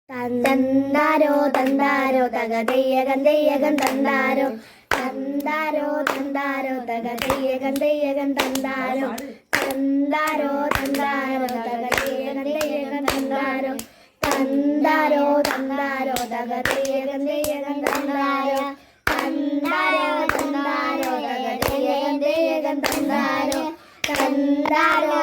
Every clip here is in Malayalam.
തന്താരോ തന്താരോ തകതയ്യകൻ തെയ്യകൻ തന്താരോ തന്താരോ തന്താരോ തകതയ്യകൻ തെയ്യകൻ തന്താരോ തന്താരോ തന്താരോ തകതയ്യകൻ തെയ്യകൻ തന്താരോ തന്താരോ തന്താരോ തകതയ്യകൻ തെയ്യകൻ തന്താരോ തന്താരോ തന്താരോ തകതയ്യകൻ തെയ്യകൻ തന്താരോ തന്താരോ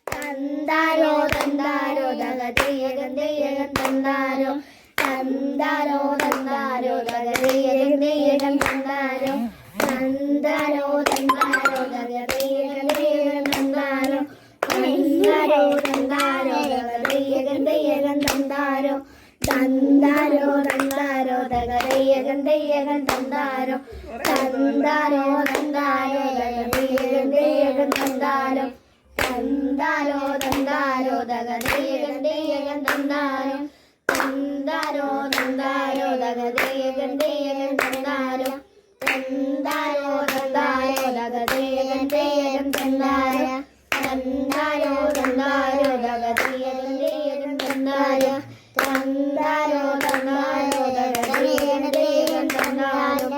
തന്താരോ തന്താരോ തകതയ്യകൻ തെയ്യകൻ തന്താരോ തന്താരോ തന്താരോ തകതയ്യകൻ തെയ്യകൻ തന്താരോ തന്താരോ തന്താരോ തകതയ്യകൻ തെയ്യകൻ തന്താരോ തന്താരോ തന്താരോ തകതയ്യകൻ തെയ്യകൻ തന്താരോ തന്താരോ തന്താരോ തകതയ്യകൻ തെയ്യകൻ തന്താരോ തന്താരോ തന്താരോ തകതയ്യകൻ തെയ്യകൻ തന്താരോ തന്താരോ തന്താരോ തകതയ്യകൻ തെയ്യകൻ തന്താരോ തന്താരോ തന്താരോ തകതയ്യകൻ തെയ്യകൻ തന്താരോ തന്താരോ തന്താരോ തകതയ്യകൻ തെയ്യകൻ തന്താരോ തന്താരോ തന്താരോ തകതയ്യകൻ തെയ്യകൻ തന്താരോ തന്താരോ തന്താരോ തകതയ്യകൻ തെയ്യകൻ തന്താരോ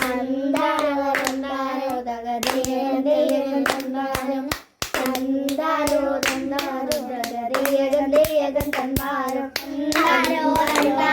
തന്താരോ തന്താരോ തകതയ്യകൻ തെയ്യകൻ തന്താരോ തന്താരോ തന്താരോ തകതയ്യകൻ തെയ്യകൻ തന്താരോ തന്താരോ